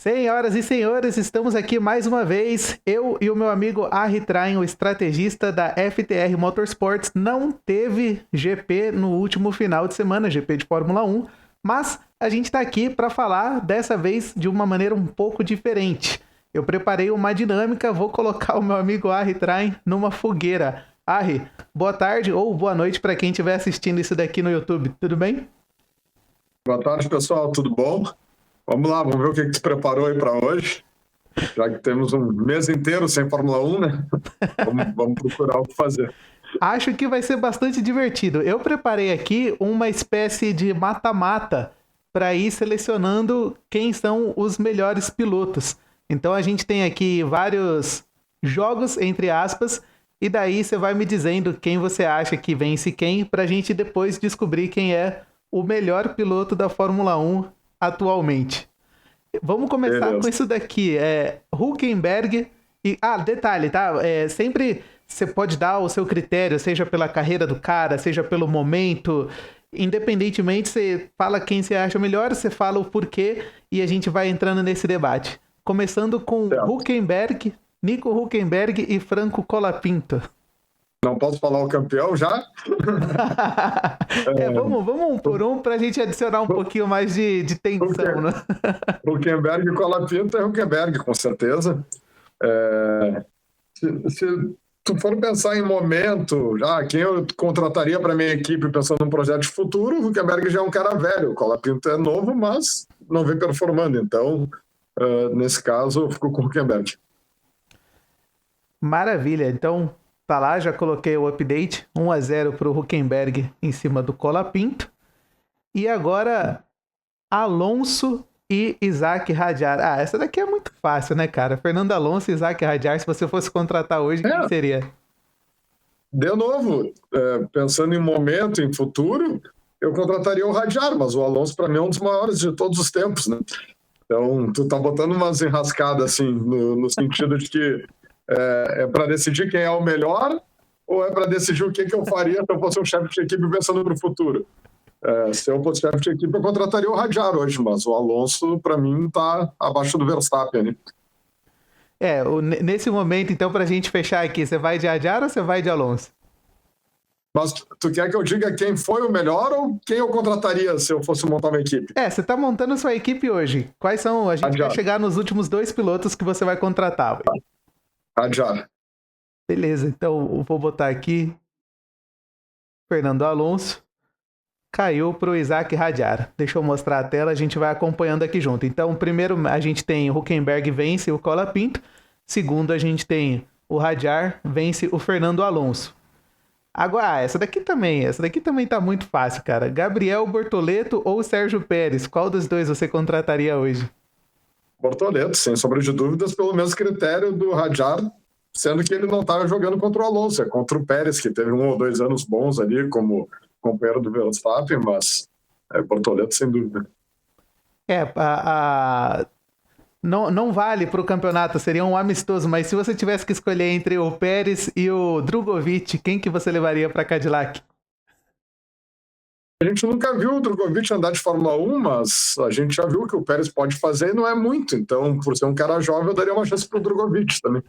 Senhoras e senhores, estamos aqui mais uma vez. Eu e o meu amigo Arie Train, o estrategista da FTR Motorsports, não teve GP no último final de semana, GP de Fórmula 1, mas a gente está aqui para falar dessa vez de uma maneira um pouco diferente. Eu preparei uma dinâmica, vou colocar o meu amigo Arie Train numa fogueira. Arie, boa tarde ou boa noite para quem estiver assistindo isso daqui no YouTube, tudo bem? Boa tarde, pessoal, tudo bom? Vamos lá, vamos ver o que você preparou aí para hoje, já que temos um mês inteiro sem Fórmula 1, né? Vamos procurar o que fazer. Acho que vai ser bastante divertido. Eu preparei aqui uma espécie de mata-mata para ir selecionando quem são os melhores pilotos. Então a gente tem aqui vários jogos, entre aspas, e daí você vai me dizendo quem você acha que vence quem, para a gente depois descobrir quem é o melhor piloto da Fórmula 1 atualmente. Vamos começar com isso daqui. Hülkenberg e... detalhe, tá? Sempre você pode dar o seu critério, seja pela carreira do cara, seja pelo momento. Independentemente, você fala quem você acha melhor, você fala o porquê e a gente vai entrando nesse debate. Começando com Hülkenberg, Nico Hülkenberg e Franco Colapinto. Não posso falar o campeão já? Vamos um por um para a gente adicionar um pouquinho mais de tensão, né? Hülkenberg e Colapinto é Hülkenberg, com certeza. Se tu for pensar em momento, quem eu contrataria para minha equipe pensando num projeto de futuro, o Hülkenberg já é um cara velho, o Colapinto é novo, mas não vem performando. Então, nesse caso, eu fico com o Hülkenberg. Maravilha, então... Tá lá, já coloquei o update, 1-0 pro Hülkenberg em cima do Colapinto. E agora, Alonso e Isaac Hadjar. Essa daqui é muito fácil, né, cara? Fernando Alonso e Isaac Hadjar, se você fosse contratar hoje, quem seria? De novo, pensando em momento, em futuro, eu contrataria o Hadjar, mas o Alonso, para mim, é um dos maiores de todos os tempos, né? Então, tu tá botando umas enrascadas, assim, no sentido de que é para decidir quem é o melhor ou é para decidir o que eu faria se eu fosse um chefe de equipe pensando no futuro? Se eu fosse chefe de equipe, eu contrataria o Hadjar hoje, mas o Alonso, para mim, está abaixo do Verstappen. Né? Nesse momento, então, para a gente fechar aqui, você vai de Hadjar ou você vai de Alonso? Mas tu quer que eu diga quem foi o melhor ou quem eu contrataria se eu fosse montar uma equipe? Você está montando sua equipe hoje. Quais são? A gente Hadjar. vai chegar nos últimos 2 pilotos que você vai contratar. Hadjar. Beleza, então eu vou botar aqui Fernando Alonso, caiu pro Isaac Hadjar. Deixa eu mostrar a tela, a gente vai acompanhando aqui junto. Então, primeiro a gente tem o Hülkenberg vence o Colapinto, segundo a gente tem o Hadjar vence o Fernando Alonso. Agora, essa daqui também tá muito fácil, cara. Gabriel Bortoleto ou Sérgio Pérez? Qual dos dois você contrataria hoje? Bortoleto, sem sombra de dúvidas, pelo mesmo critério do Hadjar, sendo que ele não estava jogando contra o Alonso, é contra o Pérez, que teve 1 ou 2 anos bons ali como companheiro do Verstappen, mas Bortoleto sem dúvida. Não vale para o campeonato, seria um amistoso, mas se você tivesse que escolher entre o Pérez e o Drugovich, quem que você levaria para Cadillac? A gente nunca viu o Drugovich andar de Fórmula 1, mas a gente já viu o que o Pérez pode fazer e não é muito. Então, por ser um cara jovem, eu daria uma chance pro Drugovich também.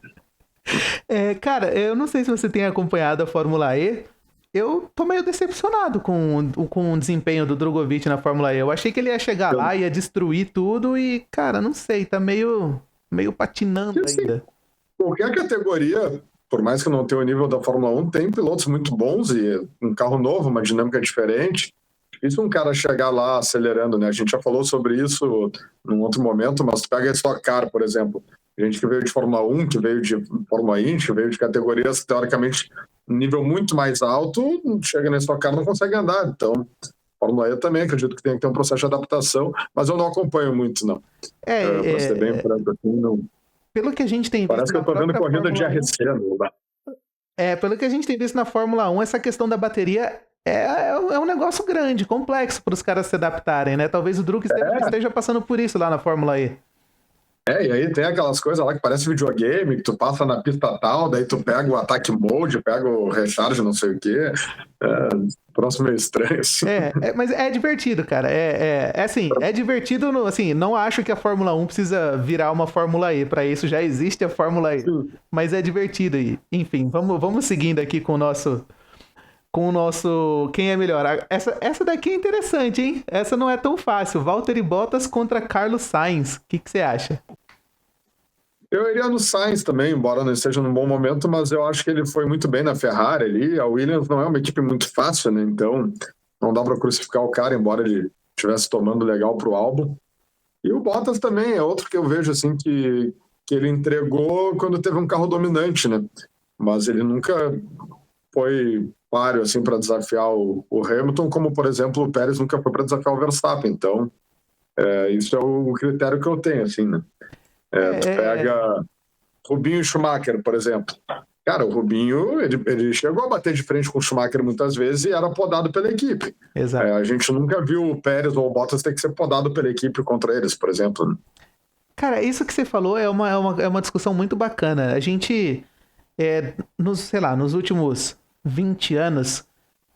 Cara, eu não sei se você tem acompanhado a Fórmula E. Eu tô meio decepcionado com o desempenho do Drugovich na Fórmula E. Eu achei que ele ia chegar lá, ia destruir tudo e, cara, não sei, tá meio patinando ainda. Qualquer categoria, por mais que não tenha o nível da Fórmula 1, tem pilotos muito bons e um carro novo, uma dinâmica diferente. Isso um cara chegar lá acelerando, né? A gente já falou sobre isso num outro momento, mas tu pega a Stock Car, por exemplo. A gente que veio de Fórmula 1, que veio de Fórmula Indy, que veio de categorias, teoricamente, nível muito mais alto, chega na Stock Car e não consegue andar. Então, Fórmula E também, acredito que tem que ter um processo de adaptação, mas eu não acompanho muito, não. Pra ser bem franco, assim, não... Pelo que a gente tem visto. Parece que eu tô vendo corrida de RC, não dá. Pelo que a gente tem visto na Fórmula 1, essa questão da bateria é um negócio grande, complexo para os caras se adaptarem, né? Talvez o Drugo esteja passando por isso lá na Fórmula E. E aí tem aquelas coisas lá que parece videogame, que tu passa na pista tal, daí tu pega o ataque mode, pega o recharge, não sei o quê. Próximo é estranho. Assim. Mas é divertido, cara. Assim, é divertido, assim, não acho que a Fórmula 1 precisa virar uma Fórmula E. Pra isso já existe a Fórmula E. Sim. Mas é divertido aí. Enfim, vamos seguindo aqui com o nosso quem é melhor. Essa daqui é interessante, hein? Essa não é tão fácil. Valtteri Bottas contra Carlos Sainz. O que você acha? Eu iria no Sainz também, embora não esteja num bom momento, mas eu acho que ele foi muito bem na Ferrari ali. A Williams não é uma equipe muito fácil, né? Então não dá para crucificar o cara, embora ele estivesse tomando legal pro Albon. E o Bottas também é outro que eu vejo assim que ele entregou quando teve um carro dominante, né? Mas ele nunca foi páreo assim para desafiar o Hamilton, como por exemplo o Pérez nunca foi para desafiar o Verstappen. Então isso é o critério que eu tenho, assim, né? Tu pega Rubinho e Schumacher, por exemplo. Cara, o Rubinho, ele chegou a bater de frente com o Schumacher muitas vezes e era podado pela equipe. Exato. A gente nunca viu o Pérez ou o Bottas ter que ser podado pela equipe contra eles, por exemplo. Cara, isso que você falou é uma discussão muito bacana. A gente, nos últimos 20 anos,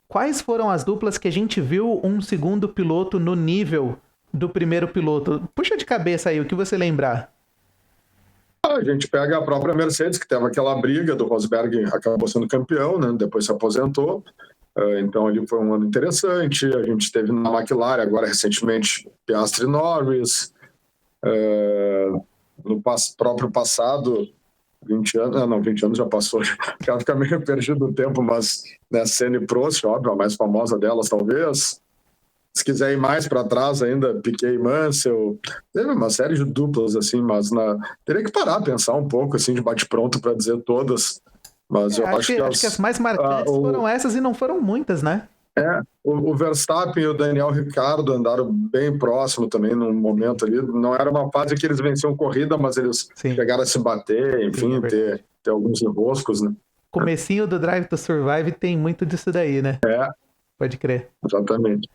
quais foram as duplas que a gente viu um segundo piloto no nível do primeiro piloto? Puxa de cabeça aí, o que você lembrar. A gente pega a própria Mercedes, que teve aquela briga do Rosberg, acabou sendo campeão, né? Depois se aposentou. Então ali foi um ano interessante. A gente teve na McLaren, agora recentemente, Piastri e Norris. No próprio passado, 20 anos, não, 20 anos já passou, o cara fica meio perdido no tempo, mas né, Senna e Prost, óbvio, a mais famosa delas talvez. Se quiser ir mais para trás ainda, Piquet e Mansell, teve uma série de duplas assim, mas teria que parar, pensar um pouco assim, de bate-pronto para dizer todas, mas eu acho que as mais marcantes foram essas e não foram muitas, né? O Verstappen e o Daniel Ricciardo andaram bem próximo também num momento ali. Não era uma fase que eles venciam corrida, mas eles chegaram a se bater, enfim, ter alguns enroscos, né? Comecinho do Drive to Survive tem muito disso daí, né? Pode crer. Exatamente.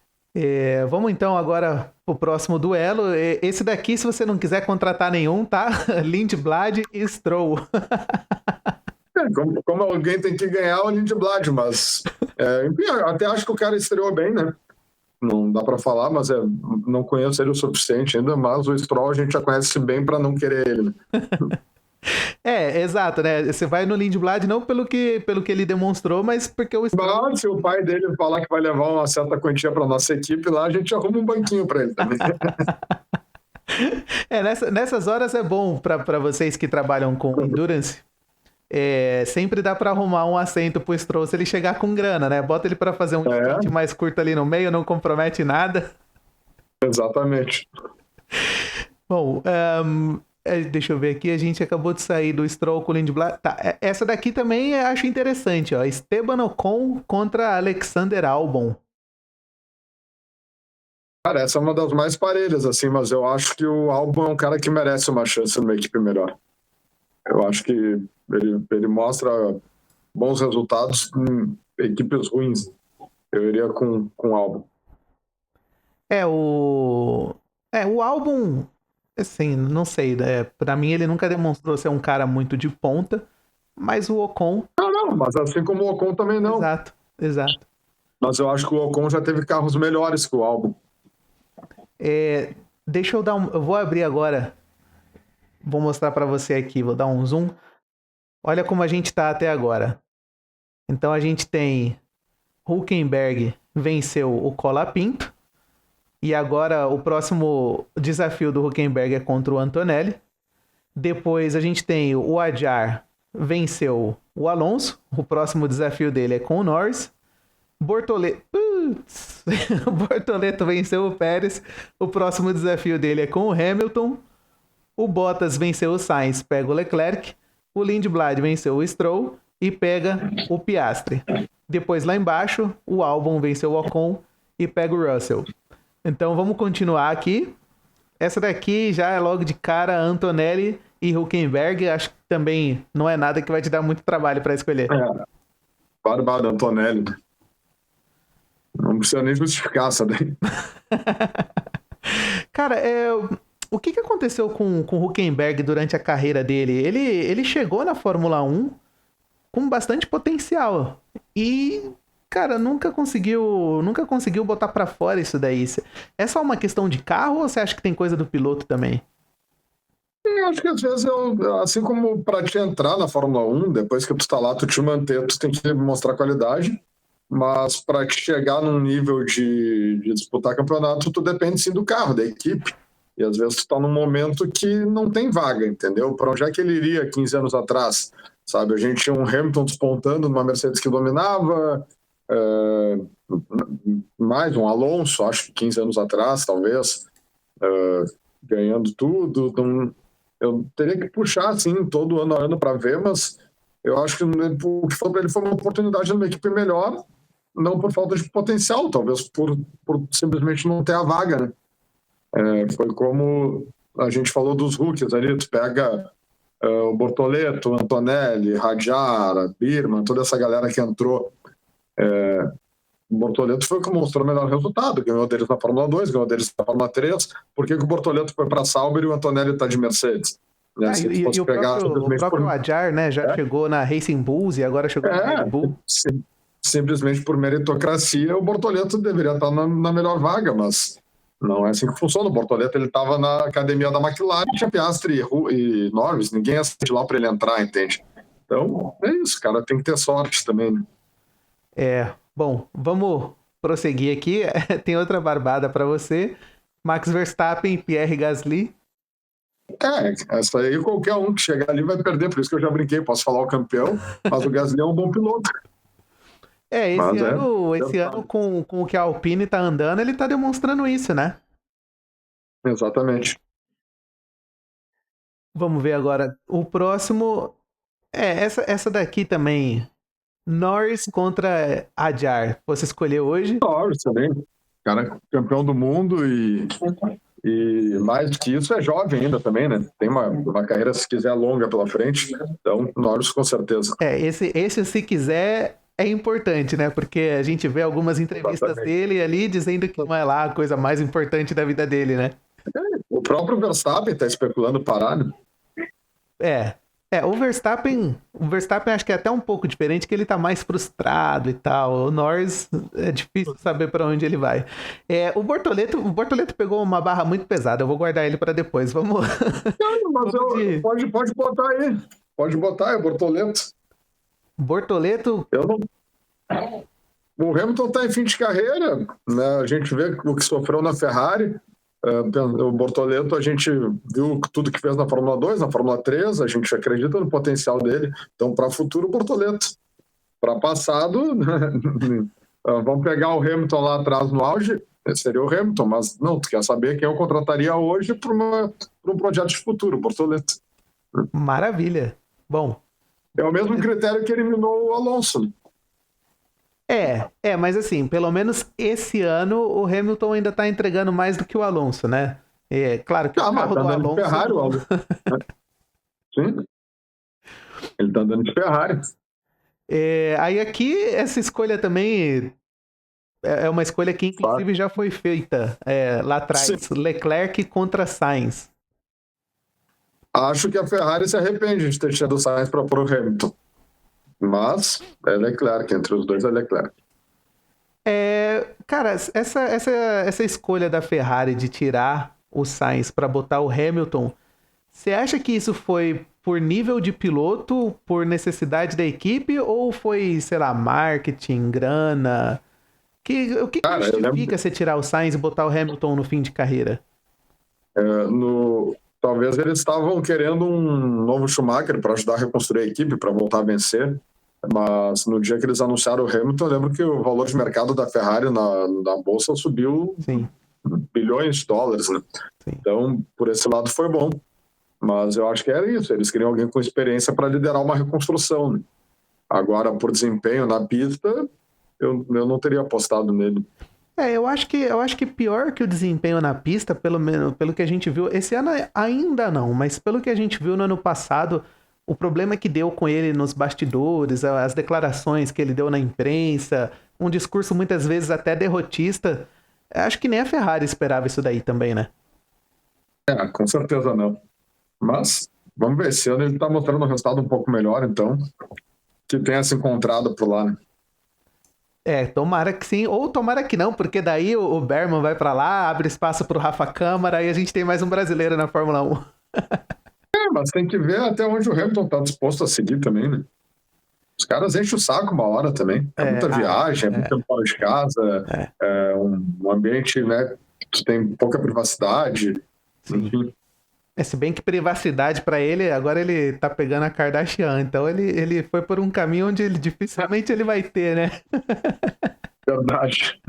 Vamos então agora pro próximo duelo. Esse daqui, se você não quiser contratar nenhum, tá? Lindblad e Stroll. Como alguém tem que ganhar o Lindblad, mas enfim, até acho que o cara estreou bem, né? Não dá para falar, mas não conheço ele o suficiente ainda, mas o Stroll a gente já conhece bem para não querer ele, né? Exato, né? Você vai no Lindblad não pelo que ele demonstrou, mas porque o Stroll... Mas se o pai dele falar que vai levar uma certa quantia para nossa equipe lá, a gente arruma um banquinho para ele também. Nessas horas é bom para vocês que trabalham com Endurance. Sempre dá para arrumar um assento pro Stroll se ele chegar com grana, né? Bota ele para fazer um sprint mais curto ali no meio, não compromete nada. Exatamente. Bom, deixa eu ver aqui, a gente acabou de sair do Stroll com o Lindblad. Tá, essa daqui também acho interessante, ó. Esteban Ocon contra Alexander Albon. Cara, essa é uma das mais parelhas, assim, mas eu acho que o Albon é um cara que merece uma chance numa equipe melhor. Eu acho que ele mostra bons resultados em equipes ruins. Eu iria com o Albon. O Albon, assim, não sei, pra mim ele nunca demonstrou ser um cara muito de ponta, mas o Ocon... Não, mas assim como o Ocon também não. Exato. Mas eu acho que o Ocon já teve carros melhores que o Albon. Deixa eu dar eu vou abrir agora, vou mostrar pra você aqui, vou dar um zoom. Olha como a gente tá até agora. Então a gente tem Hülkenberg venceu o Colapinto. E agora o próximo desafio do Hülkenberg é contra o Antonelli. Depois a gente tem o Adjar venceu o Alonso. O próximo desafio dele é com o Norris. Bortoleto venceu o Pérez. O próximo desafio dele é com o Hamilton. O Bottas venceu o Sainz, pega o Leclerc. O Lindblad venceu o Stroll e pega o Piastri. Depois lá embaixo, o Albon venceu o Ocon e pega o Russell. Então vamos continuar aqui. Essa daqui já é logo de cara Antonelli e Hülkenberg. Acho que também não é nada que vai te dar muito trabalho para escolher. Barbado, Antonelli. Não precisa nem justificar essa daí. Cara, o que aconteceu com o Hülkenberg durante a carreira dele? Ele chegou na Fórmula 1 com bastante potencial e, cara, nunca conseguiu botar pra fora isso daí. É só uma questão de carro ou você acha que tem coisa do piloto também? Eu acho que às vezes, assim como para te entrar na Fórmula 1, depois que tu tá lá, tu te manter, tu tem que mostrar qualidade, mas para te chegar num nível de disputar campeonato, tu depende sim do carro, da equipe. E às vezes tu tá num momento que não tem vaga, entendeu? Para onde é que ele iria 15 anos atrás? Sabe, a gente tinha um Hamilton despontando numa Mercedes que dominava, mais um Alonso, acho que 15 anos atrás, talvez, ganhando tudo. Então, eu teria que puxar, assim, todo ano a ano para ver, mas eu acho que o que falou para ele foi uma oportunidade numa equipe melhor, não por falta de potencial, talvez por simplesmente não ter a vaga, né? Foi como a gente falou dos rookies ali, tu pega o Bortoleto, o Antonelli, Radiara, Birman, toda essa galera que entrou. O Bortoleto foi o que mostrou o melhor resultado, ganhou deles na Fórmula 2, ganhou deles na Fórmula 3. Por que o Bortoleto foi para Sauber e o Antonelli está de Mercedes? Né? E o próprio Adjar, né, já chegou na Racing Bulls e agora chegou na Red Bull. Simplesmente por meritocracia, o Bortoleto deveria estar na melhor vaga, mas não é assim que funciona. O Bortoleto estava na academia da McLaren, tinha Piastri e Norris, ninguém ia assistir lá para ele entrar, entende? Então, é isso, cara, tem que ter sorte também, né? Bom, vamos prosseguir aqui. Tem outra barbada para você. Max Verstappen e Pierre Gasly. Essa aí qualquer um que chegar ali vai perder, por isso que eu já brinquei, posso falar o campeão, mas o Gasly é um bom piloto. Esse ano com o que a Alpine tá andando, ele tá demonstrando isso, né? Exatamente. Vamos ver agora. O próximo... essa daqui também... Norris contra Adjar. Você escolheu hoje? Norris também. Cara, campeão do mundo e mais do que isso, é jovem ainda também, né? Tem uma carreira, se quiser, longa pela frente. Então, Norris com certeza. Esse se quiser, é importante, né? Porque a gente vê algumas entrevistas dele ali dizendo que não é lá a coisa mais importante da vida dele, né? O próprio Verstappen tá especulando parar, né? O Verstappen acho que é até um pouco diferente, que ele tá mais frustrado e tal. O Norris, é difícil saber para onde ele vai. O Bortoleto pegou uma barra muito pesada, eu vou guardar ele para depois. Vamos... Pode botar aí. Pode botar, é o Bortoleto. Bortoleto? O Hamilton tá em fim de carreira, né? A gente vê o que sofreu na Ferrari. O Bortoleto, a gente viu tudo que fez na Fórmula 2, na Fórmula 3, a gente acredita no potencial dele. Então, para futuro, o Bortoleto. Para passado, vamos pegar o Hamilton lá atrás no auge, seria o Hamilton, mas não, tu quer saber quem eu contrataria hoje para um projeto de futuro, o Bortoleto. Maravilha. Bom. É o mesmo critério que eliminou o Alonso. Mas assim, pelo menos esse ano o Hamilton ainda tá entregando mais do que o Alonso, né? Claro que o carro do Alonso... Ferrari, Sim. Ele tá andando de Ferrari. Aí aqui, essa escolha também é uma escolha que inclusive já foi feita lá atrás. Sim. Leclerc contra Sainz. Acho que a Ferrari se arrepende de ter tirado o Sainz para pôr o Hamilton. Mas é Leclerc, entre os dois é Leclerc. Cara, essa escolha da Ferrari de tirar o Sainz para botar o Hamilton, você acha que isso foi por nível de piloto, por necessidade da equipe, ou foi, sei lá, marketing, grana? O que justifica você tirar o Sainz e botar o Hamilton no fim de carreira? Talvez eles estavam querendo um novo Schumacher para ajudar a reconstruir a equipe, para voltar a vencer. Mas no dia que eles anunciaram o Hamilton, eu lembro que o valor de mercado da Ferrari na bolsa subiu bilhões de dólares, né? Então, por esse lado foi bom. Mas eu acho que era isso, eles queriam alguém com experiência para liderar uma reconstrução, né? Agora, por desempenho na pista, eu não teria apostado nele. Eu acho que pior que o desempenho na pista, pelo menos pelo que a gente viu, esse ano ainda não, mas pelo que a gente viu no ano passado, o problema que deu com ele nos bastidores, as declarações que ele deu na imprensa, um discurso muitas vezes até derrotista, acho que nem a Ferrari esperava isso daí também, né? Com certeza não. Mas vamos ver, esse ano ele está mostrando um resultado um pouco melhor, então, que tenha se encontrado por lá, né? Tomara que sim, ou tomara que não, porque daí o Berman vai pra lá, abre espaço pro Rafa Câmara e a gente tem mais um brasileiro na Fórmula 1. Mas tem que ver até onde o Hamilton tá disposto a seguir também, né? Os caras enchem o saco uma hora também. É muita viagem, é muito tempo fora de casa, é um ambiente, né, que tem pouca privacidade, enfim. Se bem que privacidade pra ele, agora ele tá pegando a Kardashian, então ele foi por um caminho onde dificilmente ele vai ter, né? Verdade.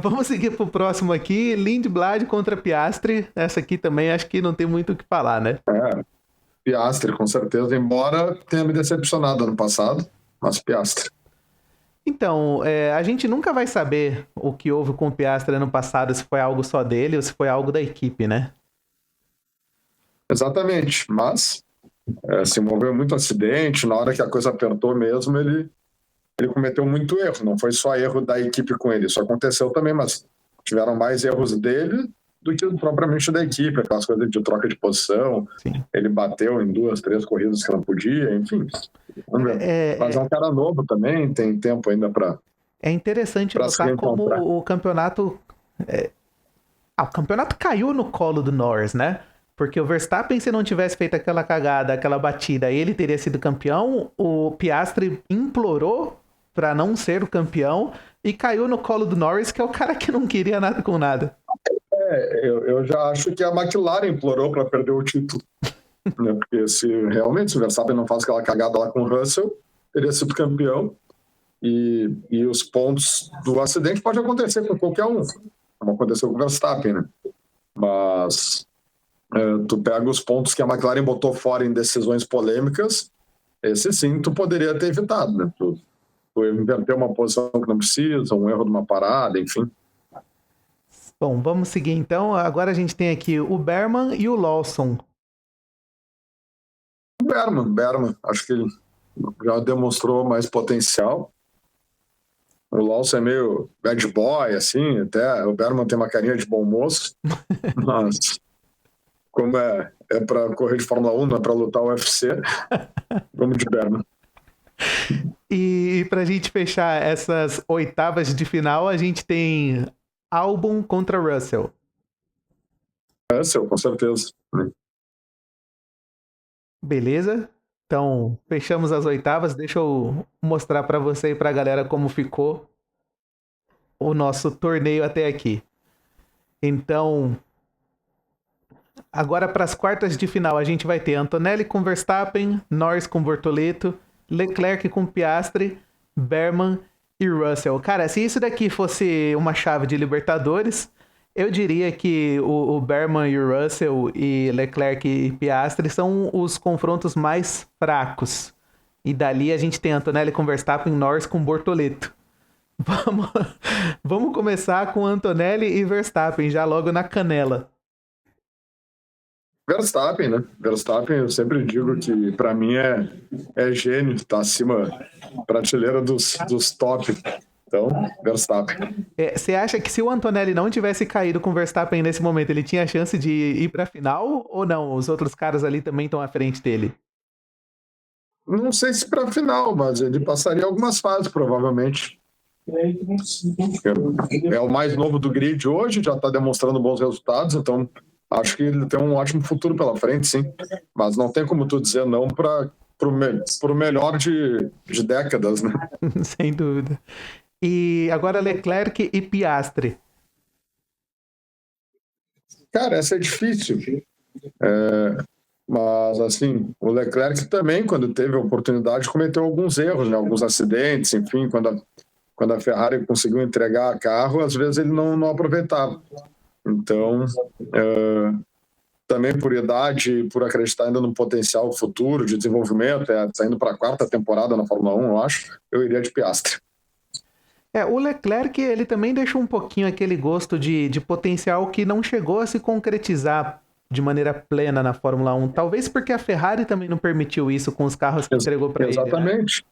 Vamos seguir pro próximo aqui, Lindblad contra Piastri. Essa aqui também acho que não tem muito o que falar, né? Piastri, com certeza, embora tenha me decepcionado ano passado, mas Piastri. Então, a gente nunca vai saber o que houve com o Piastri ano passado, se foi algo só dele ou se foi algo da equipe, né? Exatamente, mas se envolveu muito acidente, na hora que a coisa apertou mesmo, ele cometeu muito erro, não foi só erro da equipe com ele, isso aconteceu também, mas tiveram mais erros dele do que propriamente da equipe, aquelas coisas de troca de posição. Sim. Ele bateu em 2, 3 corridas que não podia, enfim. Vamos ver. Mas é um cara novo também, tem tempo ainda para. É interessante notar como o campeonato. O campeonato caiu no colo do Norris, né? Porque o Verstappen, se não tivesse feito aquela cagada, aquela batida, ele teria sido campeão. O Piastri implorou para não ser o campeão e caiu no colo do Norris, que é o cara que não queria nada com nada. Eu já acho que a McLaren implorou para perder o título. Né? Porque se realmente o Verstappen não faz aquela cagada lá com o Russell, teria sido campeão. E os pontos do acidente pode acontecer com qualquer um, como aconteceu com o Verstappen, né? Mas tu pega os pontos que a McLaren botou fora em decisões polêmicas, esse sim tu poderia ter evitado, né? Tu inverter uma posição que não precisa, um erro de uma parada, enfim. Bom, vamos seguir então. Agora a gente tem aqui o Berman e o Lawson. Berman, acho que ele já demonstrou mais potencial. O Lawson é meio bad boy, assim, até o Berman tem uma carinha de bom moço, mas como é para correr de Fórmula 1, não é para lutar o UFC, vamos de Berman. E pra gente fechar essas oitavas de final, a gente tem Albon contra Russell. Russell, com certeza. Beleza? Então, fechamos as oitavas. Deixa eu mostrar pra você e pra galera como ficou o nosso torneio até aqui. Então, agora para as quartas de final, a gente vai ter Antonelli com Verstappen, Norris com Bortoleto, Leclerc com Piastri, Berman e Russell. Cara, se isso daqui fosse uma chave de Libertadores, eu diria que o Berman e o Russell e Leclerc e Piastri são os confrontos mais fracos. E dali a gente tem Antonelli com Verstappen, Norris com Bortoleto. Vamos começar com Antonelli e Verstappen, já logo na canela. Verstappen, né? Verstappen, eu sempre digo que para mim é gênio, tá acima prateleira dos top. Então, Verstappen. Você acha que se o Antonelli não tivesse caído com o Verstappen nesse momento, ele tinha chance de ir pra final ou não? Os outros caras ali também estão à frente dele? Não sei se pra final, mas ele passaria algumas fases, provavelmente. É o mais novo do grid hoje, já está demonstrando bons resultados, então acho que ele tem um ótimo futuro pela frente, sim. Mas não tem como tu dizer não para o melhor de décadas, né? Sem dúvida. E agora Leclerc e Piastri. Cara, essa é difícil. Mas, assim, o Leclerc também, quando teve a oportunidade, cometeu alguns erros, né? Alguns acidentes, enfim, quando a Ferrari conseguiu entregar carro, às vezes ele não aproveitava. Então, também por idade, por acreditar ainda no potencial futuro de desenvolvimento, saindo para a 4ª temporada na Fórmula 1, eu acho, eu iria de Piastri. O Leclerc, ele também deixou um pouquinho aquele gosto de potencial que não chegou a se concretizar de maneira plena na Fórmula 1. Talvez porque a Ferrari também não permitiu isso com os carros que entregou para ele. Exatamente.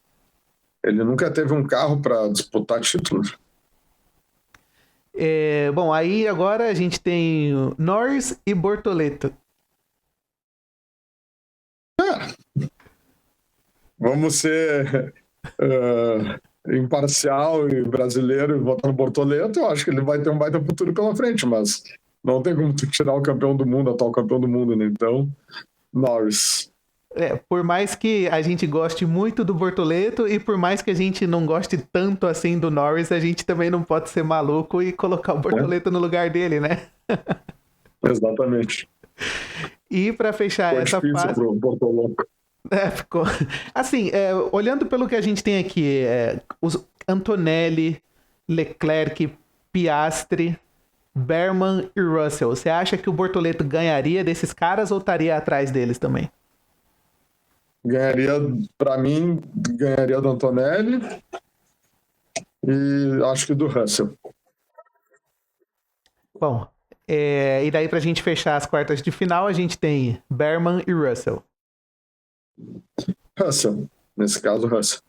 Né? Ele nunca teve um carro para disputar títulos. Bom, aí agora a gente tem Norris e Bortoleto. Vamos ser imparcial e brasileiro e votar no Bortoleto. Eu acho que ele vai ter um baita futuro pela frente, mas não tem como tu tirar o campeão do mundo, atual campeão do mundo, né? Então, Norris. Por mais que a gente goste muito do Bortoleto e por mais que a gente não goste tanto assim do Norris, a gente também não pode ser maluco e colocar o Bortoleto no lugar dele, né? Exatamente. E para fechar Foi essa difícil fase... pro Bortoleto. Ficou... Assim, olhando pelo que a gente tem aqui, os Antonelli, Leclerc, Piastri, Berman e Russell, você acha que o Bortoleto ganharia desses caras ou estaria atrás deles também? Ganharia, para mim, ganharia do Antonelli e acho que do Russell. Bom, e daí pra gente fechar as quartas de final, a gente tem Berman e Russell. Russell, nesse caso, Russell.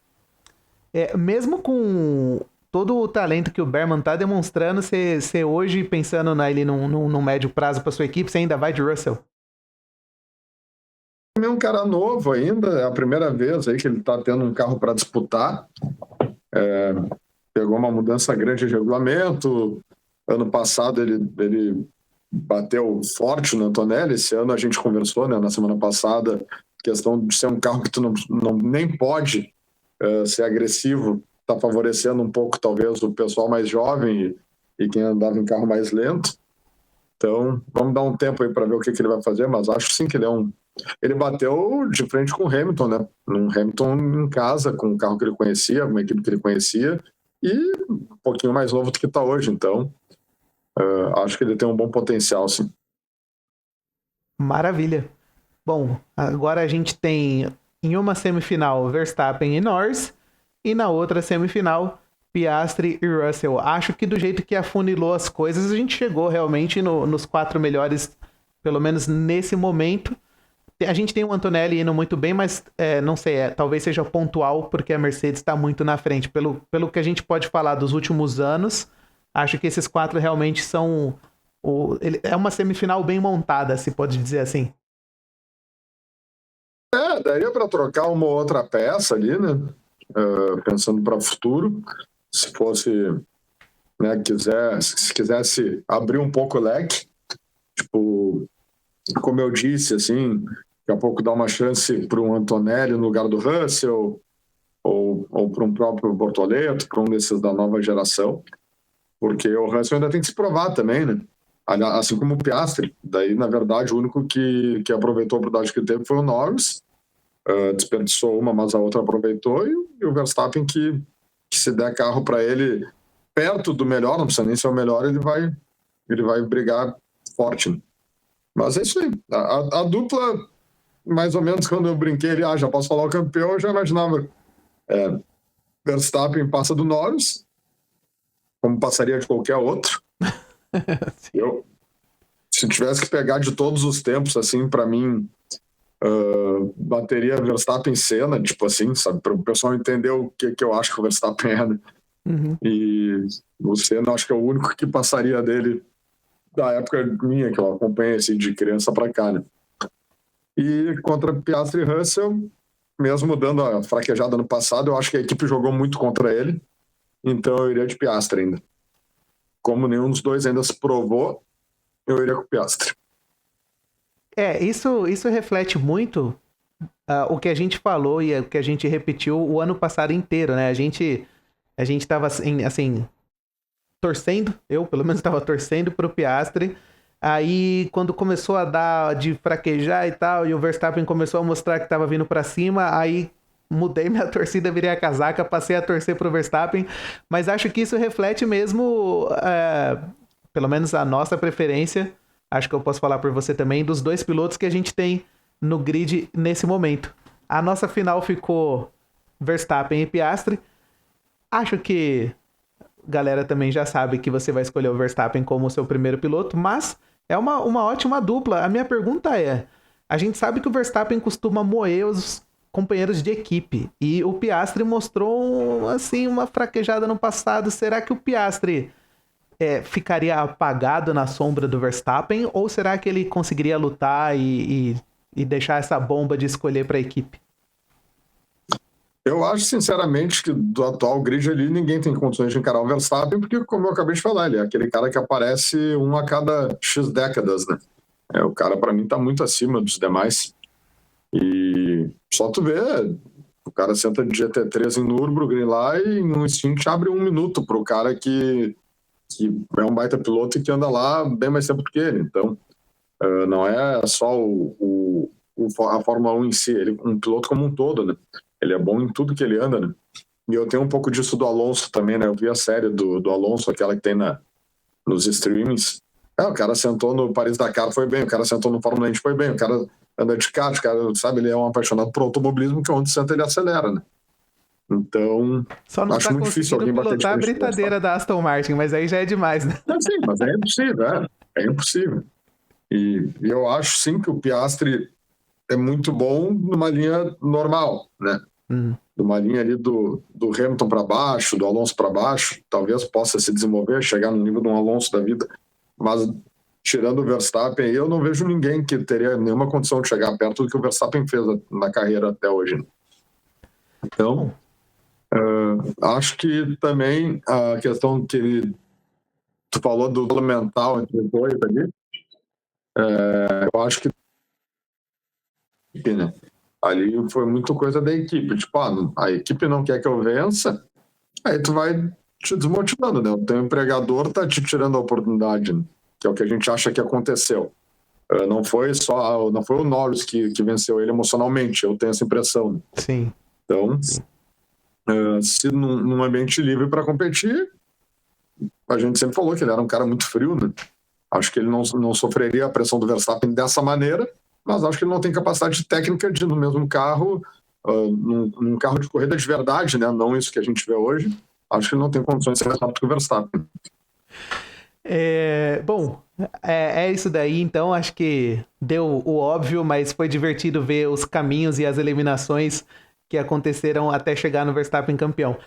Mesmo com todo o talento que o Berman tá demonstrando, você hoje, pensando ali num médio prazo pra sua equipe, você ainda vai de Russell? É um cara novo ainda, é a primeira vez aí que ele tá tendo um carro para disputar. Pegou uma mudança grande de regulamento. Ano passado ele bateu forte no Antonelli. Esse ano a gente conversou, né, na semana passada, questão de ser um carro que tu nem pode ser agressivo, tá favorecendo um pouco talvez o pessoal mais jovem e quem andava em carro mais lento. Então vamos dar um tempo aí para ver o que ele vai fazer, mas acho sim que ele bateu de frente com o Hamilton, né? Um Hamilton em casa, com um carro que ele conhecia, uma equipe que ele conhecia, e um pouquinho mais novo do que está hoje. Então, acho que ele tem um bom potencial, sim. Maravilha. Bom, agora a gente tem em uma semifinal Verstappen e Norris, e na outra semifinal Piastri e Russell. Acho que do jeito que afunilou as coisas, a gente chegou realmente nos 4 melhores, pelo menos nesse momento. A gente tem o Antonelli indo muito bem, mas não sei, talvez seja pontual, porque a Mercedes está muito na frente. Pelo que a gente pode falar dos últimos anos, acho que esses 4 realmente são... é uma semifinal bem montada, se pode dizer assim. Daria para trocar uma ou outra peça ali, né? Pensando para o futuro. Se fosse, né, se quisesse abrir um pouco o leque, tipo, como eu disse, assim, daqui a pouco dar uma chance para um Antonelli no lugar do Russell, ou para um próprio Bortoleto, para um desses da nova geração, porque o Russell ainda tem que se provar também, né? Assim como o Piastri. Daí, na verdade, o único que aproveitou a oportunidade que teve foi o Norris. Desperdiçou uma, mas a outra aproveitou, e o Verstappen que se der carro para ele perto do melhor, não precisa nem ser o melhor, ele vai brigar forte, né? Mas é isso aí. A dupla, mais ou menos, quando eu brinquei, já posso falar o campeão, eu já imaginava. Verstappen passa do Norris, como passaria de qualquer outro. Se tivesse que pegar de todos os tempos, assim, para mim, bateria Verstappen Senna, tipo assim, sabe, para o pessoal entender o que eu acho que o Verstappen é, né? Uhum. E o Senna, acho que é o único que passaria dele da época minha, que eu acompanhei assim, de criança para cá, né? E contra Piastri e Russell, mesmo dando a fraquejada no passado, eu acho que a equipe jogou muito contra ele, então eu iria de Piastri ainda. Como nenhum dos dois ainda se provou, eu iria com o Piastri. Isso reflete muito o que a gente falou e o que a gente repetiu o ano passado inteiro, né? A gente tava assim, torcendo, eu pelo menos estava torcendo pro Piastri. Aí, quando começou a dar de fraquejar e tal, e o Verstappen começou a mostrar que tava vindo pra cima, aí mudei minha torcida, virei a casaca, passei a torcer pro Verstappen, mas acho que isso reflete mesmo, pelo menos a nossa preferência, acho que eu posso falar por você também, dos 2 pilotos que a gente tem no grid nesse momento. A nossa final ficou Verstappen e Piastri. Acho que a galera também já sabe que você vai escolher o Verstappen como seu primeiro piloto, mas é uma ótima dupla. A minha pergunta é, a gente sabe que o Verstappen costuma moer os companheiros de equipe, e o Piastri mostrou, assim, uma fraquejada no passado. Será que o Piastri ficaria apagado na sombra do Verstappen, ou será que ele conseguiria lutar e deixar essa bomba de escolher para a equipe? Eu acho, sinceramente, que do atual grid ali ninguém tem condições de encarar o Verstappen, porque, como eu acabei de falar, ele é aquele cara que aparece um a cada X décadas, né? O cara, para mim, tá muito acima dos demais. E só tu vê, o cara senta de GT3 em Nürburgring lá e no instinto abre 1 minuto pro cara que é um baita piloto e que anda lá bem mais tempo do que ele. Então, não é só a Fórmula 1 em si, ele um piloto como um todo, né? Ele é bom em tudo que ele anda, né? E eu tenho um pouco disso do Alonso também, né? Eu vi a série do Alonso, aquela que tem nos streamings. O cara sentou no Paris-Dakar, foi bem. O cara sentou no Fórmula 1, foi bem. O cara anda de kart, o cara, sabe, ele é um apaixonado por automobilismo, que onde senta ele acelera, né? Então, só não acho muito difícil alguém bater de pilotar a britadeira da Aston Martin, mas aí já é demais, né? Sim, mas é impossível, é impossível. E eu acho, sim, que o Piastri é muito bom numa linha normal, né? Numa linha ali do Hamilton para baixo, do Alonso para baixo, talvez possa se desenvolver, chegar no nível de um Alonso da vida, mas tirando o Verstappen, eu não vejo ninguém que teria nenhuma condição de chegar perto do que o Verstappen fez na carreira até hoje. Então, acho que também a questão que tu falou do mental entre os dois ali, eu acho que né? Ali foi muito coisa da equipe. Tipo, a equipe não quer que eu vença, aí tu vai te desmotivando, né? O teu empregador tá te tirando a oportunidade, né? Que é o que a gente acha que aconteceu. Não foi o Norris que venceu ele emocionalmente, eu tenho essa impressão. Né? Sim. Então, se num ambiente livre para competir, a gente sempre falou que ele era um cara muito frio, né? Acho que ele não sofreria a pressão do Verstappen dessa maneira, mas acho que ele não tem capacidade técnica de, no mesmo carro, num carro de corrida de verdade, né? Não isso que a gente vê hoje. Acho que ele não tem condições de ser mais rápido que o Verstappen. Bom, é isso daí, então. Acho que deu o óbvio, mas foi divertido ver os caminhos e as eliminações que aconteceram até chegar no Verstappen campeão.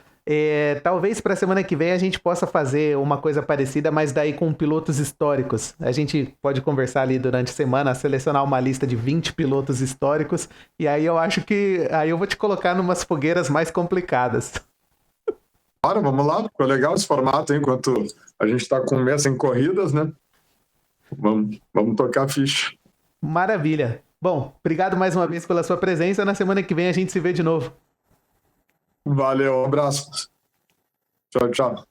Talvez para a semana que vem a gente possa fazer uma coisa parecida, mas daí com pilotos históricos. A gente pode conversar ali durante a semana, selecionar uma lista de 20 pilotos históricos, e aí eu acho que aí eu vou te colocar numas fogueiras mais complicadas. Claro, vamos lá. Ficou legal esse formato, hein? Enquanto a gente está com um mês em corridas, né? Vamos tocar a ficha. Maravilha. Bom, obrigado mais uma vez pela sua presença. Na semana que vem a gente se vê de novo. Valeu, um abraço. Tchau, tchau.